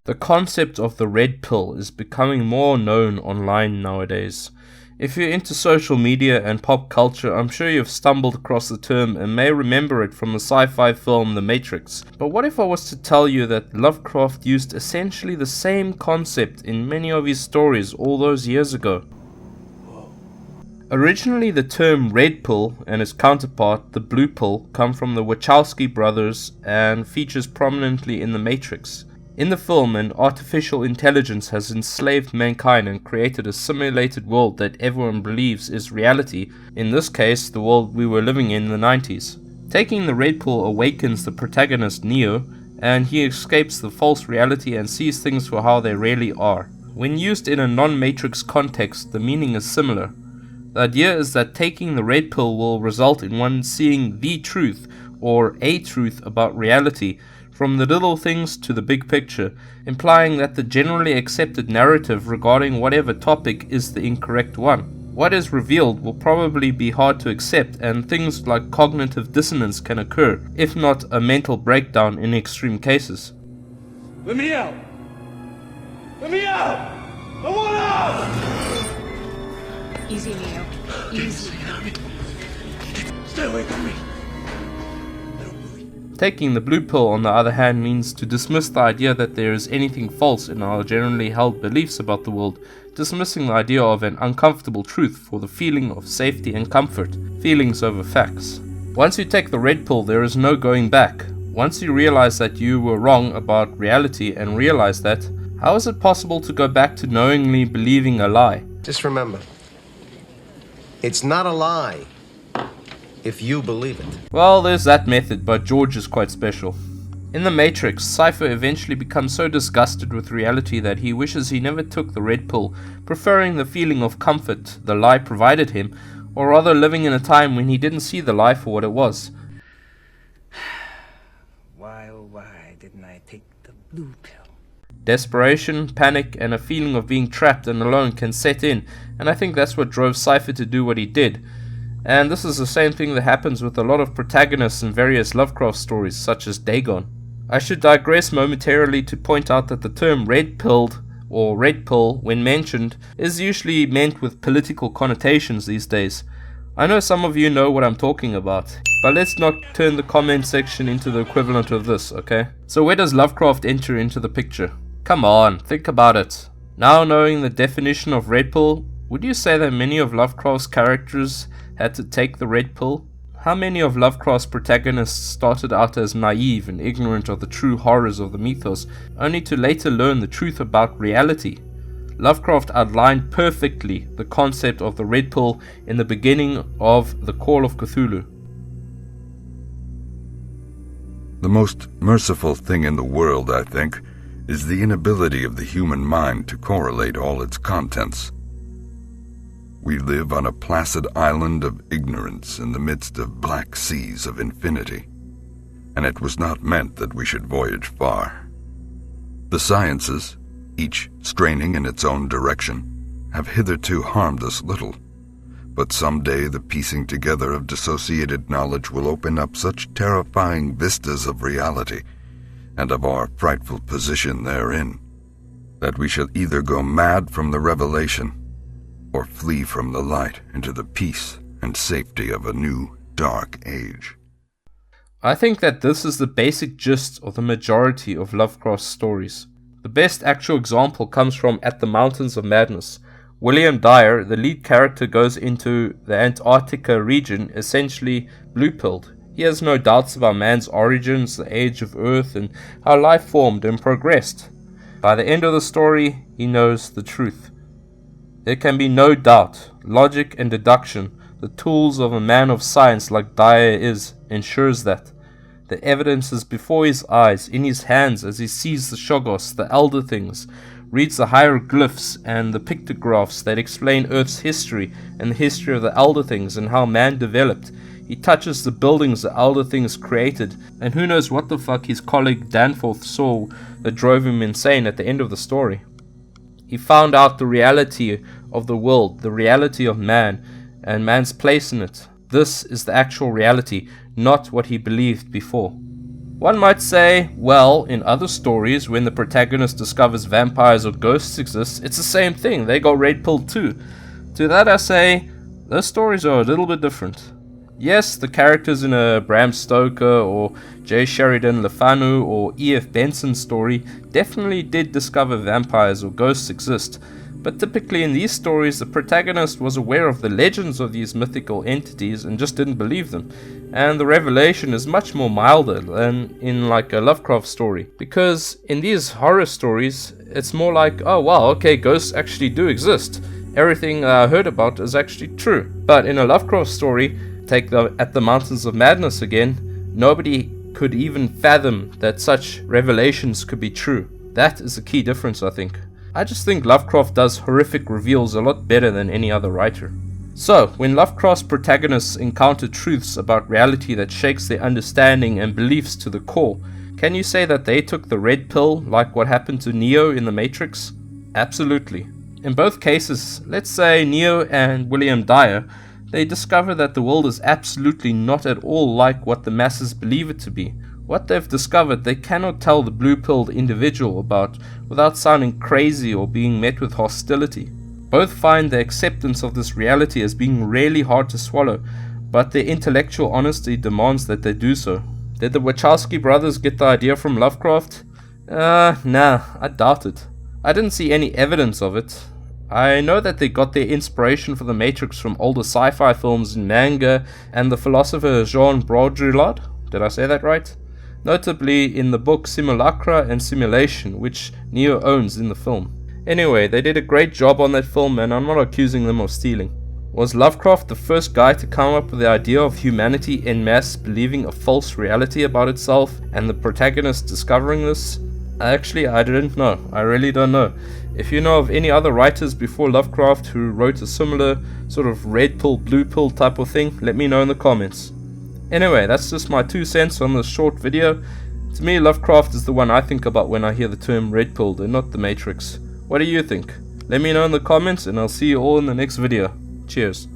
The concept of the red pill is becoming more known online nowadays. If you're into social media and pop culture, I'm sure you've stumbled across the term and may remember it from the sci-fi film The Matrix. But what if I was to tell you that Lovecraft used essentially the same concept in many of his stories all those years ago? Originally, the term red pill and its counterpart, the blue pill, come from the Wachowski brothers and features prominently in The Matrix. In the film, an artificial intelligence has enslaved mankind and created a simulated world that everyone believes is reality, in this case, the world we were living in the 90s. Taking the red pill awakens the protagonist Neo, and he escapes the false reality and sees things for how they really are. When used in a non-Matrix context, the meaning is similar. The idea is that taking the red pill will result in one seeing the truth, or a truth about reality, from the little things to the big picture, implying that the generally accepted narrative regarding whatever topic is the incorrect one. What is revealed will probably be hard to accept, and things like cognitive dissonance can occur, if not a mental breakdown in extreme cases. Let me out! Let me out! I want out! Easy, Neo. Easy. Stay away from me. Taking the blue pill, on the other hand, means to dismiss the idea that there is anything false in our generally held beliefs about the world, dismissing the idea of an uncomfortable truth for the feeling of safety and comfort, feelings over facts. Once you take the red pill, there is no going back. Once you realize that you were wrong about reality and realize that, how is it possible to go back to knowingly believing a lie? Just remember, it's not a lie if you believe it. Well, there's that method, but George is quite special. In The Matrix, Cypher eventually becomes so disgusted with reality that he wishes he never took the red pill, preferring the feeling of comfort the lie provided him, or rather living in a time when he didn't see the lie for what it was. Why, oh why didn't I take the blue pill? Desperation, panic, and a feeling of being trapped and alone can set in, and I think that's what drove Cypher to do what he did. And this is the same thing that happens with a lot of protagonists in various Lovecraft stories, such as Dagon. I should digress momentarily to point out that the term red-pilled, or red pill, when mentioned, is usually meant with political connotations these days. I know some of you know what I'm talking about, but let's not turn the comment section into the equivalent of this, okay? So where does Lovecraft enter into the picture? Come on, think about it. Now knowing the definition of red pill, would you say that many of Lovecraft's characters had to take the red pill? How many of Lovecraft's protagonists started out as naive and ignorant of the true horrors of the mythos, only to later learn the truth about reality? Lovecraft outlined perfectly the concept of the red pill in the beginning of The Call of Cthulhu. The most merciful thing in the world, I think, is the inability of the human mind to correlate all its contents. We live on a placid island of ignorance in the midst of black seas of infinity, and it was not meant that we should voyage far. The sciences, each straining in its own direction, have hitherto harmed us little, but someday the piecing together of dissociated knowledge will open up such terrifying vistas of reality and of our frightful position therein, that we shall either go mad from the revelation or flee from the light into the peace and safety of a new, dark age. I think that this is the basic gist of the majority of Lovecraft's stories. The best actual example comes from At the Mountains of Madness. William Dyer, the lead character, goes into the Antarctica region essentially blue-pilled. He has no doubts about man's origins, the age of Earth, and how life formed and progressed. By the end of the story, he knows the truth. There can be no doubt. Logic and deduction, the tools of a man of science like Dyer is, ensures that. The evidence is before his eyes, in his hands, as he sees the Shoggoths, the Elder Things, reads the hieroglyphs and the pictographs that explain Earth's history and the history of the Elder Things and how man developed. He touches the buildings the Elder Things created, and who knows what the fuck his colleague Danforth saw that drove him insane at the end of the story. He found out the reality of the world, the reality of man, and man's place in it. This is the actual reality, not what he believed before. One might say, well, in other stories, when the protagonist discovers vampires or ghosts exist, it's the same thing, they got red-pilled too. To that I say, those stories are a little bit different. Yes, the characters in a Bram Stoker or J. Sheridan Le Fanu or E.F. Benson story definitely did discover vampires or ghosts exist, but typically in these stories the protagonist was aware of the legends of these mythical entities and just didn't believe them, and the revelation is much more milder than in like a Lovecraft story, because in these horror stories it's more like, oh wow, okay, ghosts actually do exist, everything I heard about is actually true. But in a Lovecraft story, take At the Mountains of Madness again, nobody could even fathom that such revelations could be true. That is the key difference, I think. I just think Lovecraft does horrific reveals a lot better than any other writer. So, when Lovecraft's protagonists encounter truths about reality that shakes their understanding and beliefs to the core, can you say that they took the red pill like what happened to Neo in The Matrix? Absolutely. In both cases, let's say Neo and William Dyer, they discover that the world is absolutely not at all like what the masses believe it to be. What they've discovered they cannot tell the blue-pilled individual about without sounding crazy or being met with hostility. Both find the acceptance of this reality as being really hard to swallow, but their intellectual honesty demands that they do so. Did the Wachowski brothers get the idea from Lovecraft? Nah, I doubt it. I didn't see any evidence of it. I know that they got their inspiration for The Matrix from older sci-fi films and manga and the philosopher Jean Baudrillard, did I say that right? Notably in the book Simulacra and Simulation, which Neo owns in the film. Anyway, they did a great job on that film and I'm not accusing them of stealing. Was Lovecraft the first guy to come up with the idea of humanity en masse believing a false reality about itself and the protagonist discovering this? Actually, I didn't know. I really don't know. If you know of any other writers before Lovecraft who wrote a similar sort of red pill, blue pill type of thing, let me know in the comments. Anyway, that's just my 2 cents on this short video. To me, Lovecraft is the one I think about when I hear the term red pilled and not The Matrix. What do you think? Let me know in the comments and I'll see you all in the next video. Cheers.